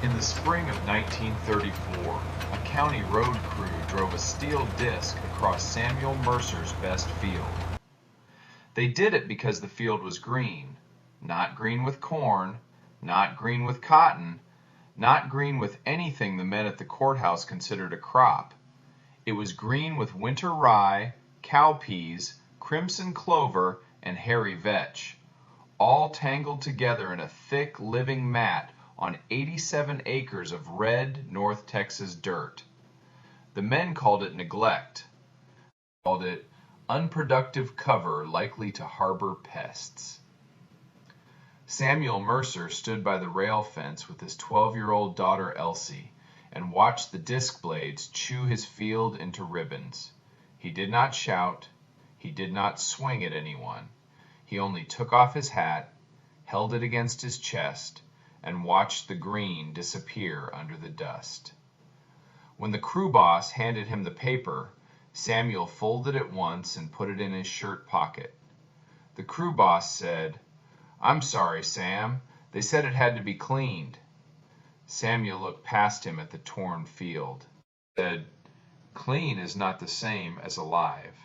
In the spring of 1934, a county road crew drove a steel disc across Samuel Mercer's best field. They did it because the field was green, not green with corn, not green with cotton, not green with anything the men at the courthouse considered a crop. It was green with winter rye, cowpeas, crimson clover, and hairy vetch, all tangled together in a thick living mat on 87 acres of red North Texas dirt. The men called it neglect, called it unproductive cover likely to harbor pests. Samuel Mercer stood by the rail fence with his 12-year-old daughter Elsie and watched the disc blades chew his field into ribbons. He did not shout. He did not swing at anyone. He only took off his hat, held it against his chest, and watched the green disappear under the dust. When the crew boss handed him the paper, Samuel folded it once and put it in his shirt pocket. The crew boss said, "I'm sorry, Sam. They said it had to be cleaned." Samuel looked past him at the torn field. He said, "Clean is not the same as alive."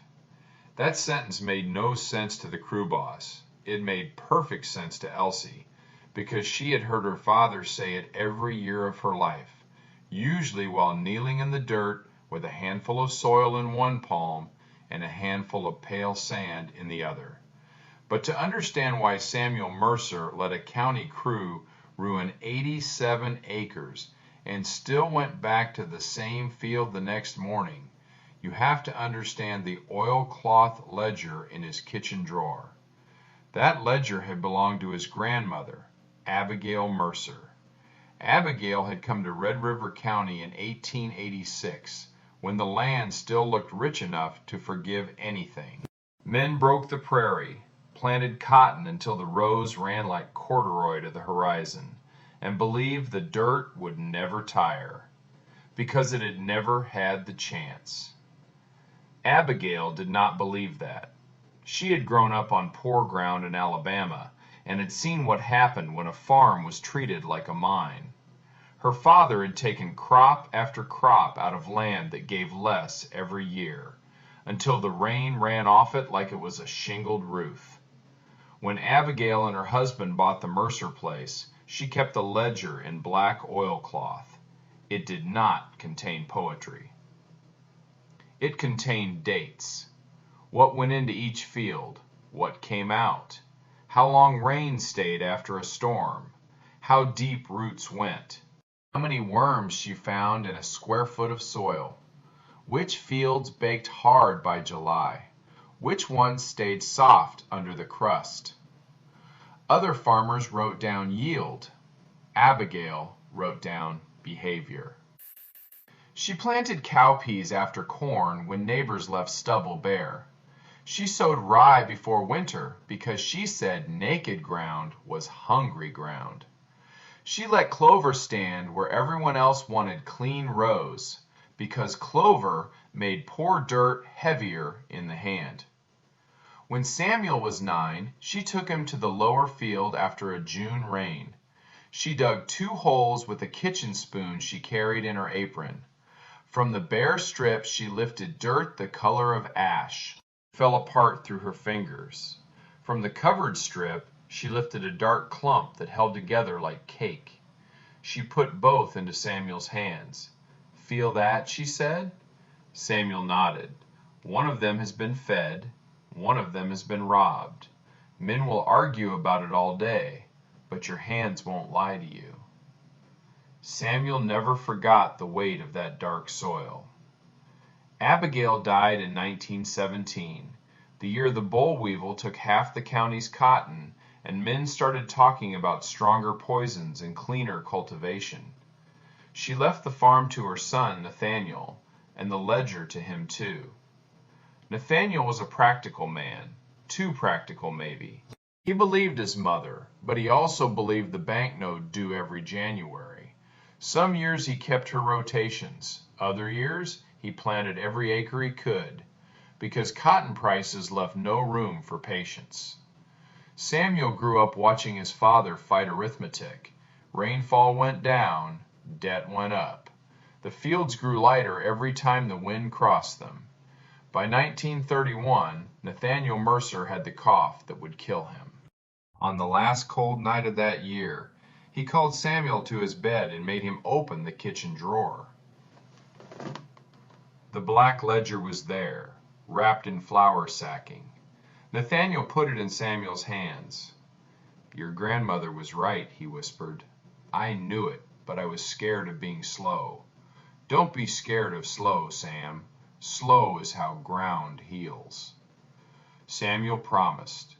That sentence made no sense to the crew boss. It made perfect sense to Elsie, because she had heard her father say it every year of her life, usually while kneeling in the dirt with a handful of soil in one palm and a handful of pale sand in the other. But to understand why Samuel Mercer let a county crew ruin 87 acres and still went back to the same field the next morning, you have to understand the oilcloth ledger in his kitchen drawer. That ledger had belonged to his grandmother, Abigail Mercer. Abigail had come to Red River County in 1886, when the land still looked rich enough to forgive anything. Men broke the prairie, planted cotton until the rows ran like corduroy to the horizon, and believed the dirt would never tire, because it had never had the chance. Abigail did not believe that. She had grown up on poor ground in Alabama and had seen what happened when a farm was treated like a mine. Her father had taken crop after crop out of land that gave less every year, until the rain ran off it like it was a shingled roof. When Abigail and her husband bought the Mercer place, she kept the ledger in black oilcloth. It did not contain poetry. It contained dates. What went into each field? What came out? How long rain stayed after a storm? How deep roots went? How many worms she found in a square foot of soil? Which fields baked hard by July? Which ones stayed soft under the crust? Other farmers wrote down yield. Abigail wrote down behavior. She planted cowpeas after corn when neighbors left stubble bare. She sowed rye before winter because she said naked ground was hungry ground. She let clover stand where everyone else wanted clean rows, because clover made poor dirt heavier in the hand. When Samuel was 9, she took him to the lower field after a June rain. She dug 2 holes with a kitchen spoon she carried in her apron. From the bare strips she lifted dirt the color of ash. It fell apart through her fingers. From the covered strip she lifted a dark clump that held together like cake. She put both into Samuel's hands. "Feel that?" she said. Samuel nodded. "One of them has been fed. One of them has been robbed. Men will argue about it all day, but your hands won't lie to you." Samuel never forgot the weight of that dark soil. Abigail died in 1917, the year the boll weevil took half the county's cotton, and men started talking about stronger poisons and cleaner cultivation. She left the farm to her son, Nathaniel, and the ledger to him too. Nathaniel was a practical man, too practical maybe. He believed his mother, but he also believed the banknote due every January. Some years he kept her rotations. Other years he planted every acre he could, because cotton prices left no room for patience. Samuel grew up watching his father fight arithmetic. Rainfall went down, debt went up. The fields grew lighter every time the wind crossed them. By 1931, Nathaniel Mercer had the cough that would kill him. On the last cold night of that year, he called Samuel to his bed and made him open the kitchen drawer. The black ledger was there, wrapped in flour sacking. Nathaniel put it in Samuel's hands. "Your grandmother was right," he whispered. "I knew it, but I was scared of being slow. Don't be scared of slow, Sam. Slow is how ground heals." Samuel promised.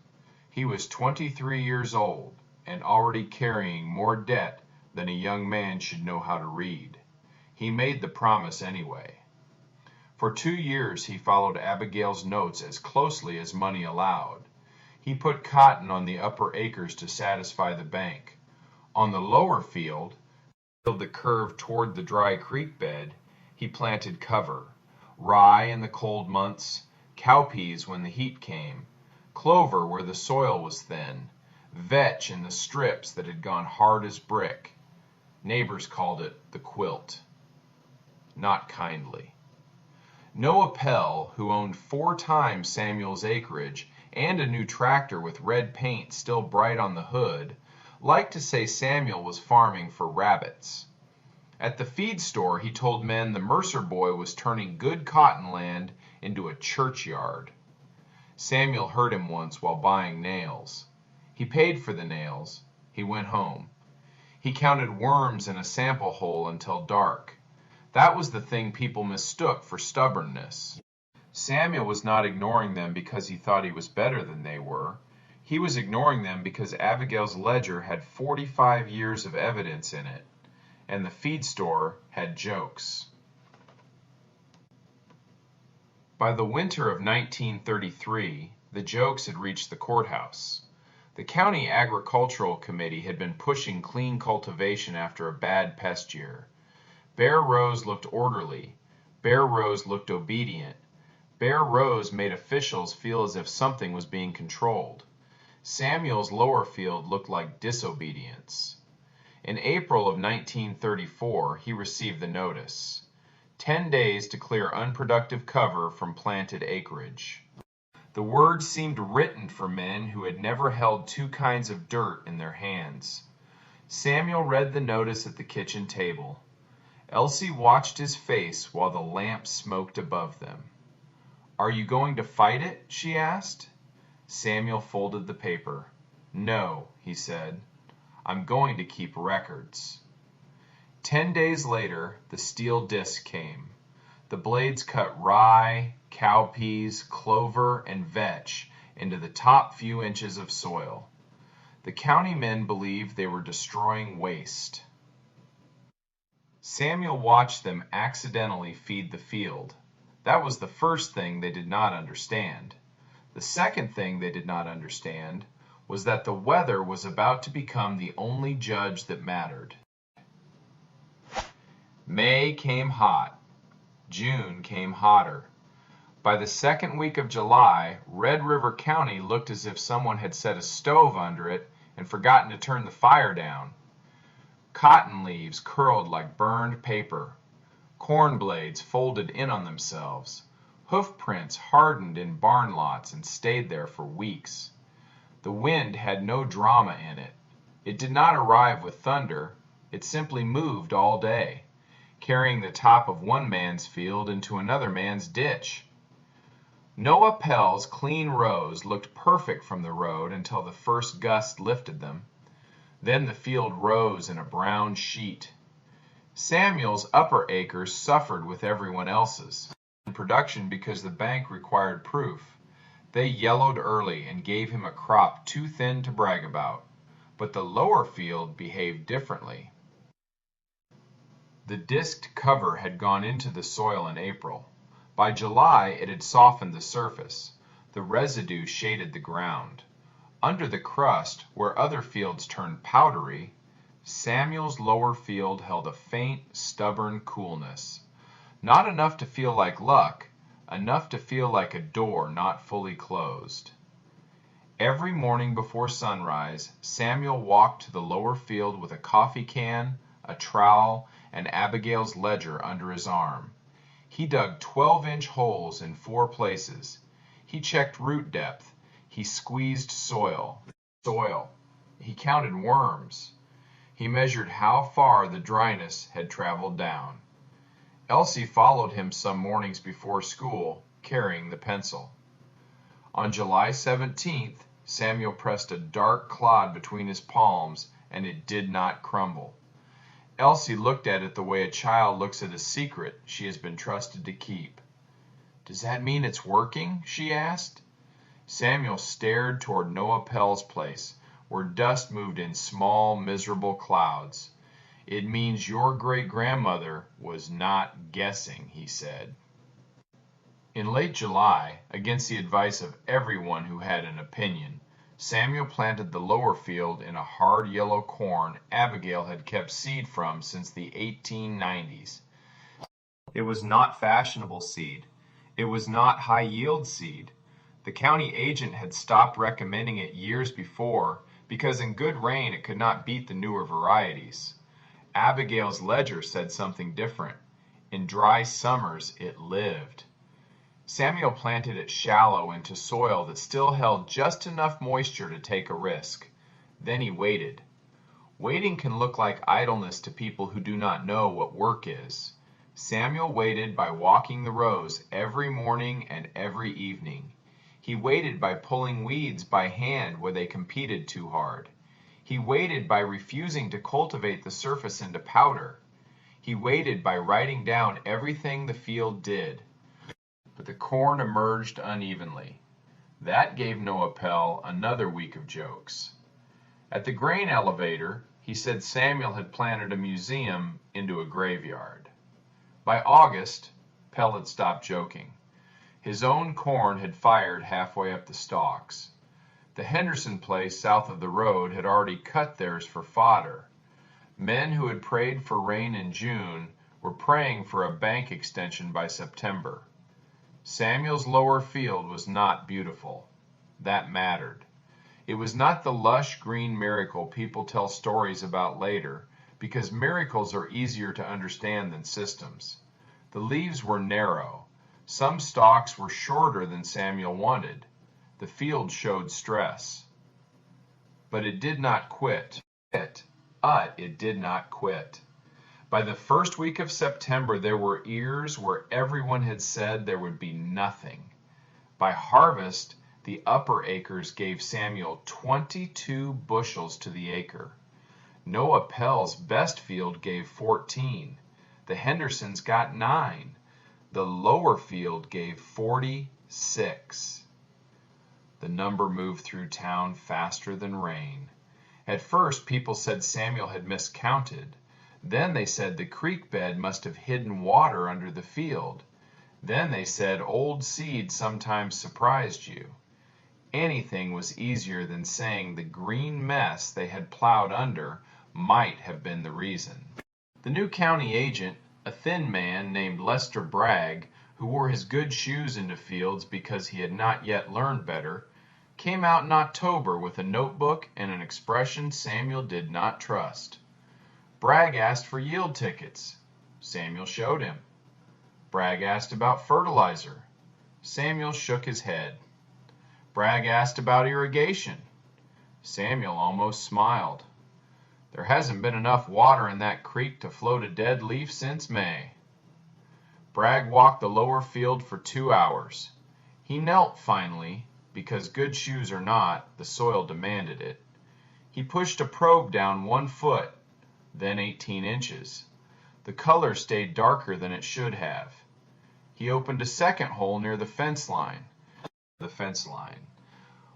He was 23 years old and already carrying more debt than a young man should know how to read. He made the promise anyway. For 2 years he followed Abigail's notes as closely as money allowed. He put cotton on the upper acres to satisfy the bank. On the lower field, the curve toward the dry creek bed, he planted cover: rye in the cold months, cowpeas when the heat came, clover where the soil was thin, vetch in the strips that had gone hard as brick. Neighbors called it the quilt. Not kindly. Noah Pell, who owned 4 times Samuel's acreage and a new tractor with red paint still bright on the hood, liked to say Samuel was farming for rabbits. At the feed store, he told men the Mercer boy was turning good cotton land into a churchyard. Samuel heard him once while buying nails. He paid for the nails. He went home. He counted worms in a sample hole until dark. That was the thing people mistook for stubbornness. Samuel was not ignoring them because he thought he was better than they were. He was ignoring them because Abigail's ledger had 45 years of evidence in it, and the feed store had jokes. By the winter of 1933, the jokes had reached the courthouse. The county agricultural committee had been pushing clean cultivation after a bad pest year. Bear Rose looked orderly. Bear Rose looked obedient. Bear Rose made officials feel as if something was being controlled. Samuel's lower field looked like disobedience. In April of 1934, he received the notice: 10 days to clear unproductive cover from planted acreage. The words seemed written for men who had never held 2 kinds of dirt in their hands. Samuel read the notice at the kitchen table. Elsie watched his face while the lamp smoked above them. "Are you going to fight it?" she asked. Samuel folded the paper. "No," he said. "I'm going to keep records." 10 days later, the steel disc came. The blades cut rye, cowpeas, clover, and vetch into the top few inches of soil. The county men believed they were destroying waste. Samuel watched them accidentally feed the field. That was the first thing they did not understand. The second thing they did not understand was that the weather was about to become the only judge that mattered. May came hot. June came hotter. By the second week of July, Red River County looked as if someone had set a stove under it and forgotten to turn the fire down. Cotton leaves curled like burned paper. Corn blades folded in on themselves. Hoof prints hardened in barn lots and stayed there for weeks. The wind had no drama in it. It did not arrive with thunder. It simply moved all day, carrying the top of one man's field into another man's ditch. Noah Pell's clean rows looked perfect from the road until the first gust lifted them. Then the field rose in a brown sheet. Samuel's upper acres suffered with everyone else's in production because the bank required proof. They yellowed early and gave him a crop too thin to brag about. But the lower field behaved differently. The disked cover had gone into the soil in April. By July, it had softened the surface. The residue shaded the ground. Under the crust, where other fields turned powdery, Samuel's lower field held a faint, stubborn coolness. Not enough to feel like luck, enough to feel like a door not fully closed. Every morning before sunrise, Samuel walked to the lower field with a coffee can, a trowel, and Abigail's ledger under his arm. He dug 12-inch holes in 4 places. He checked root depth. He squeezed soil. He counted worms. He measured how far the dryness had traveled down. Elsie followed him some mornings before school, carrying the pencil. On July 17th, Samuel pressed a dark clod between his palms, and it did not crumble. Elsie looked at it the way a child looks at a secret she has been trusted to keep. "Does that mean it's working?" she asked. Samuel stared toward Noah Pell's place, where dust moved in small, miserable clouds. "It means your great-grandmother was not guessing," he said. In late July, against the advice of everyone who had an opinion, Samuel planted the lower field in a hard yellow corn Abigail had kept seed from since the 1890s. It was not fashionable seed. It was not high-yield seed. The county agent had stopped recommending it years before because in good rain it could not beat the newer varieties. Abigail's ledger said something different. In dry summers it lived. Samuel planted it shallow into soil that still held just enough moisture to take a risk. Then he waited. Waiting can look like idleness to people who do not know what work is. Samuel waited by walking the rows every morning and every evening. He waited by pulling weeds by hand where they competed too hard. He waited by refusing to cultivate the surface into powder. He waited by writing down everything the field did. But the corn emerged unevenly. That gave Noah Pell another week of jokes. At the grain elevator, he said Samuel had planted a museum into a graveyard. By August, Pell had stopped joking. His own corn had fired halfway up the stalks. The Henderson place south of the road had already cut theirs for fodder. Men who had prayed for rain in June were praying for a bank extension by September. Samuel's lower field was not beautiful. That mattered. It was not the lush green miracle people tell stories about later, because miracles are easier to understand than systems. The leaves were narrow. Some stalks were shorter than Samuel wanted. The field showed stress. But it did not quit. It did not quit. By the first week of September, there were ears where everyone had said there would be nothing. By harvest, the upper acres gave Samuel 22 bushels to the acre. Noah Pell's best field gave 14. The Hendersons got 9. The lower field gave 46. The number moved through town faster than rain. At first, people said Samuel had miscounted. Then they said the creek bed must have hidden water under the field. Then they said old seed sometimes surprised you. Anything was easier than saying the green mess they had plowed under might have been the reason. The new county agent, a thin man named Lester Bragg, who wore his good shoes into fields because he had not yet learned better, came out in October with a notebook and an expression Samuel did not trust. Bragg asked for yield tickets. Samuel showed him. Bragg asked about fertilizer. Samuel shook his head. Bragg asked about irrigation. Samuel almost smiled. There hasn't been enough water in that creek to float a dead leaf since May. Bragg walked the lower field for 2 hours. He knelt finally, because good shoes or not, the soil demanded it. He pushed a probe down 1 foot, then 18 inches. The color stayed darker than it should have. He opened a second hole near the fence line.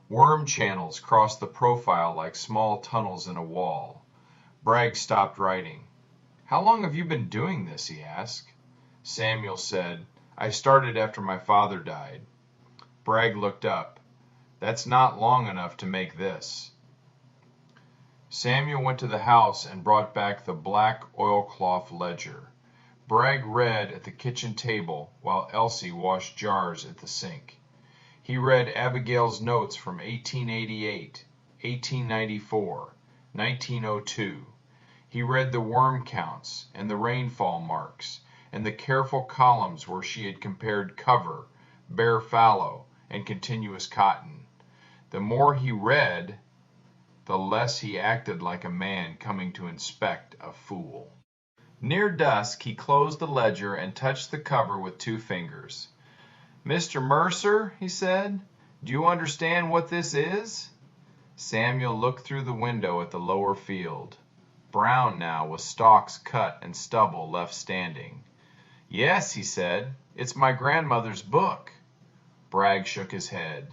Worm channels crossed the profile like small tunnels in a wall. Bragg stopped writing. "How long have you been doing this?" he asked. Samuel said, "I started after my father died." Bragg looked up. "That's not long enough to make this." Samuel went to the house and brought back the black oilcloth ledger. Bragg read at the kitchen table while Elsie washed jars at the sink. He read Abigail's notes from 1888, 1894, 1902. He read the worm counts and the rainfall marks and the careful columns where she had compared cover, bare fallow, and continuous cotton. The more he read, the less he acted like a man coming to inspect a fool. Near dusk he closed the ledger and touched the cover with 2 fingers. "Mr. Mercer," he said, "do you understand what this is?" Samuel looked through the window at the lower field, brown now with stalks cut and stubble left standing. "Yes," he said, "it's my grandmother's book." Bragg shook his head.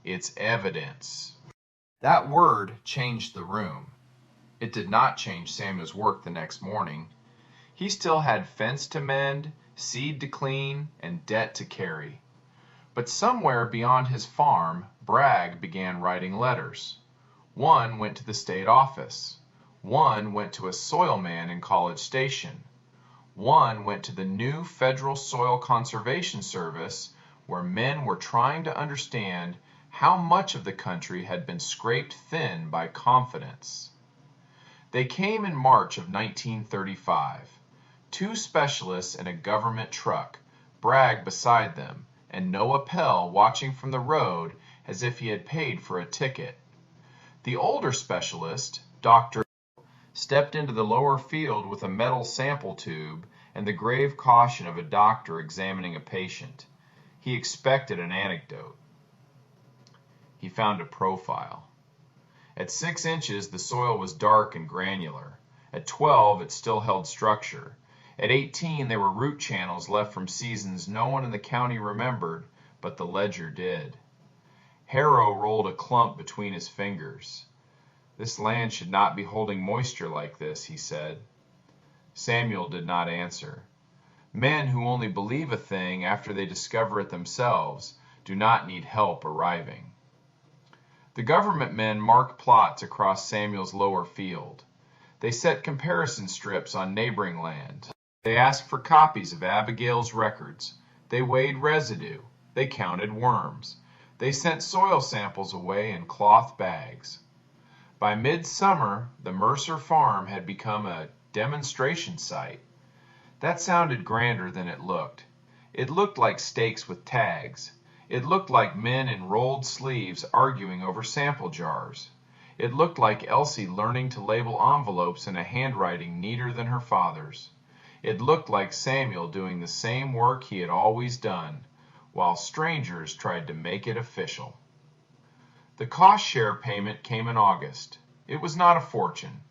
"It's evidence." That word changed the room. It did not change Samuel's work the next morning. He still had fence to mend, seed to clean, and debt to carry. But somewhere beyond his farm, Bragg began writing letters. One went to the state office. One went to a soil man in College Station. One went to the new Federal Soil Conservation Service, where men were trying to understand how much of the country had been scraped thin by confidence. They came in March of 1935. 2 specialists in a government truck, Bragg beside them, and Noah Pell watching from the road as if he had paid for a ticket. The older specialist, Dr. stepped into the lower field with a metal sample tube and the grave caution of a doctor examining a patient. He expected an anecdote. He found a profile. At 6 inches, the soil was dark and granular. At 12, it still held structure. At 18, there were root channels left from seasons no one in the county remembered, but the ledger did. Harrow rolled a clump between his fingers. "This land should not be holding moisture like this," he said. Samuel did not answer. Men who only believe a thing after they discover it themselves do not need help arriving. The government men marked plots across Samuel's lower field. They set comparison strips on neighboring land. They asked for copies of Abigail's records. They weighed residue. They counted worms. They sent soil samples away in cloth bags. By midsummer, the Mercer farm had become a demonstration site. That sounded grander than it looked. It looked like stakes with tags. It looked like men in rolled sleeves arguing over sample jars. It looked like Elsie learning to label envelopes in a handwriting neater than her father's. It looked like Samuel doing the same work he had always done, while strangers tried to make it official. The cost share payment came in August. It was not a fortune.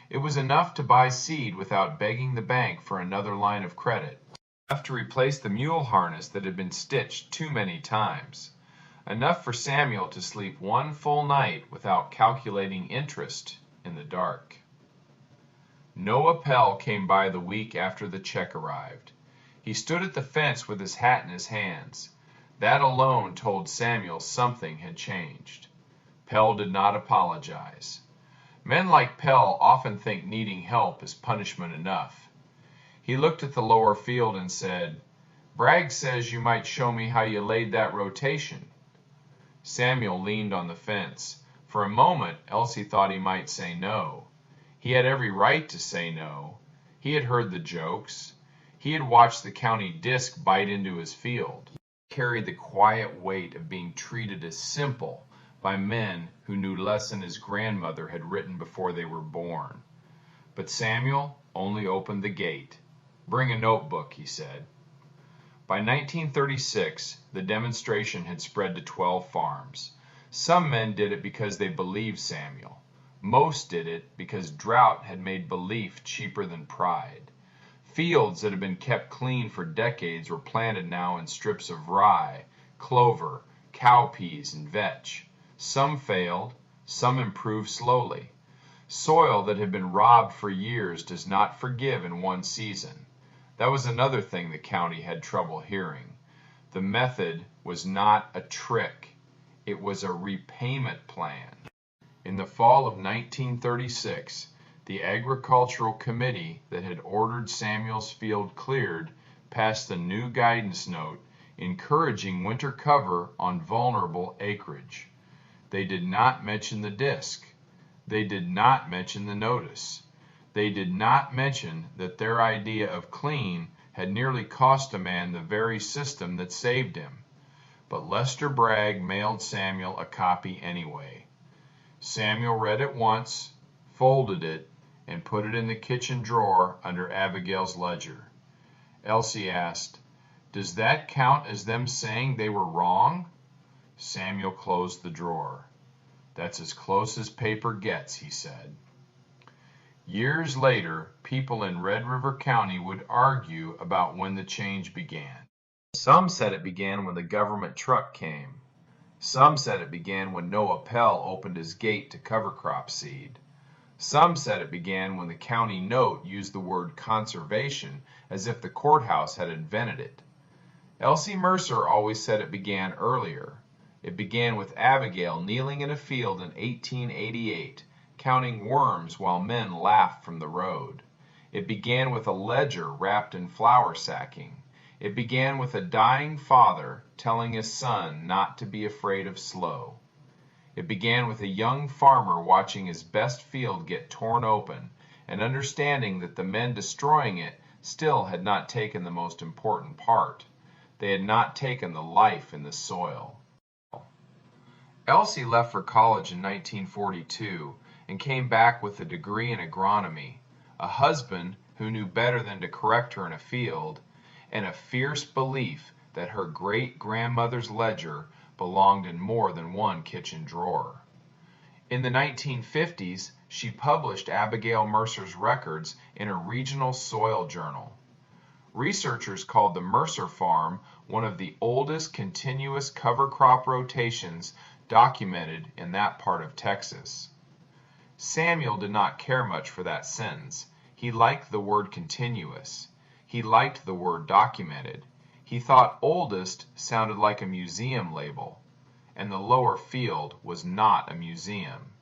It was enough to buy seed without begging the bank for another line of credit. Enough to replace the mule harness that had been stitched too many times. Enough for Samuel to sleep 1 full night without calculating interest in the dark. Noah Pell came by the week after the check arrived. He stood at the fence with his hat in his hands. That alone told Samuel something had changed. Pell did not apologize. Men like Pell often think needing help is punishment enough. He looked at the lower field and said, "Bragg says you might show me how you laid that rotation." Samuel leaned on the fence. For a moment, Elsie thought he might say no. He had every right to say no. He had heard the jokes. He had watched the county disc bite into his field. He carried the quiet weight of being treated as simple by men who knew less than his grandmother had written before they were born. But Samuel only opened the gate. "Bring a notebook," he said. By 1936, the demonstration had spread to 12 farms. Some men did it because they believed Samuel. Most did it because drought had made belief cheaper than pride. Fields that had been kept clean for decades were planted now in strips of rye, clover, cowpeas, and vetch. Some failed, some improved slowly. Soil that had been robbed for years does not forgive in one season. That was another thing the county had trouble hearing. The method was not a trick. It was a repayment plan. In the fall of 1936, the Agricultural Committee that had ordered Samuel's field cleared passed a new guidance note encouraging winter cover on vulnerable acreage. They did not mention the disc. They did not mention the notice. They did not mention that their idea of clean had nearly cost a man the very system that saved him. But Lester Bragg mailed Samuel a copy anyway. Samuel read it once, folded it, and put it in the kitchen drawer under Abigail's ledger. Elsie asked, "Does that count as them saying they were wrong?" Samuel closed the drawer. "That's as close as paper gets," he said. Years later, people in Red River County would argue about when the change began. Some said it began when the government truck came. Some said it began when Noah Pell opened his gate to cover crop seed. Some said it began when the county note used the word conservation as if the courthouse had invented it. Elsie Mercer always said it began earlier. It began with Abigail kneeling in a field in 1888, counting worms while men laughed from the road. It began with a ledger wrapped in flour sacking. It began with a dying father telling his son not to be afraid of slow. It began with a young farmer watching his best field get torn open and understanding that the men destroying it still had not taken the most important part. They had not taken the life in the soil. Elsie left for college in 1942 and came back with a degree in agronomy, a husband who knew better than to correct her in a field, and a fierce belief that her great-grandmother's ledger belonged in more than one kitchen drawer. In the 1950s, she published Abigail Mercer's records in a regional soil journal. Researchers called the Mercer farm one of the oldest continuous cover crop rotations documented in that part of Texas. Samuel did not care much for that sentence. He liked the word continuous. He liked the word documented. He thought oldest sounded like a museum label, and the lower field was not a museum.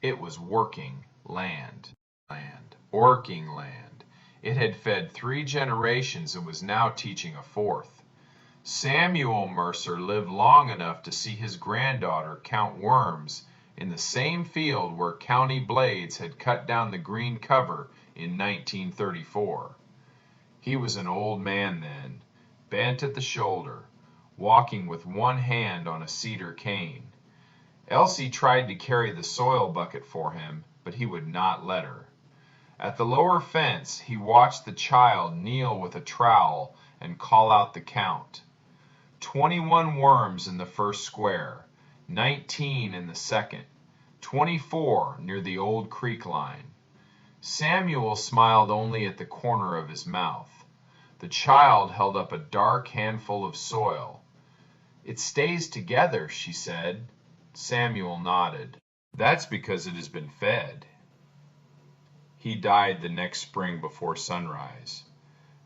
It was working land. Working land. It had fed 3 generations and was now teaching a 4th. Samuel Mercer lived long enough to see his granddaughter count worms in the same field where county blades had cut down the green cover in 1934. He was an old man then, bent at the shoulder, walking with one hand on a cedar cane. Elsie tried to carry the soil bucket for him, but he would not let her. At the lower fence, he watched the child kneel with a trowel and call out the count. 21 worms in the first square, 19 in the second, 24 near the old creek line. Samuel smiled only at the corner of his mouth. The child held up a dark handful of soil. "It stays together," she said. Samuel nodded. "That's because it has been fed." He died the next spring before sunrise,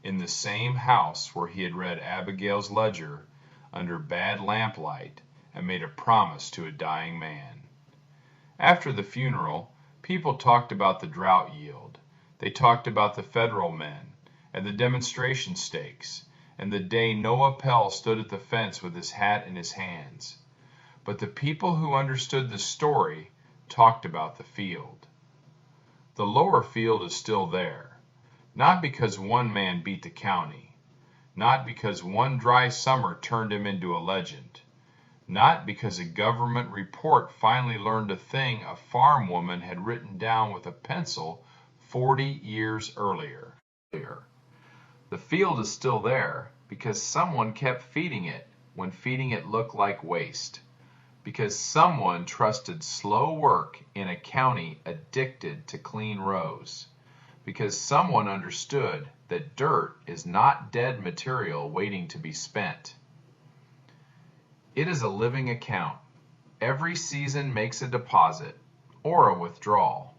in the same house where he had read Abigail's ledger under bad lamplight and made a promise to a dying man. After the funeral, people talked about the drought yield. They talked about the federal men and the demonstration stakes and the day Noah Pell stood at the fence with his hat in his hands. But the people who understood the story talked about the field. The lower field is still there, not because one man beat the county, not because one dry summer turned him into a legend, not because a government report finally learned a thing a farm woman had written down with a pencil 40 years earlier. The field is still there because someone kept feeding it when feeding it looked like waste, because someone trusted slow work in a county addicted to clean rows, because someone understood that dirt is not dead material waiting to be spent. It is a living account. Every season makes a deposit or a withdrawal,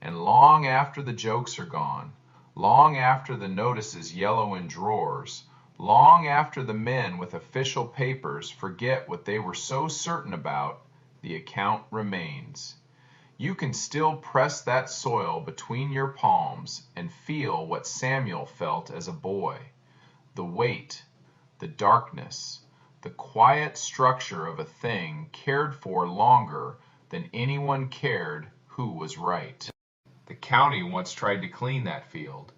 and long after the jokes are gone, long after the notices yellow in drawers, long after the men with official papers forget what they were so certain about, the account remains. You can still press that soil between your palms and feel what Samuel felt as a boy. The weight, the darkness, the quiet structure of a thing cared for longer than anyone cared who was right. The county once tried to clean that field,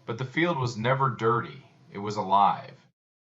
but the field was never dirty, it was alive.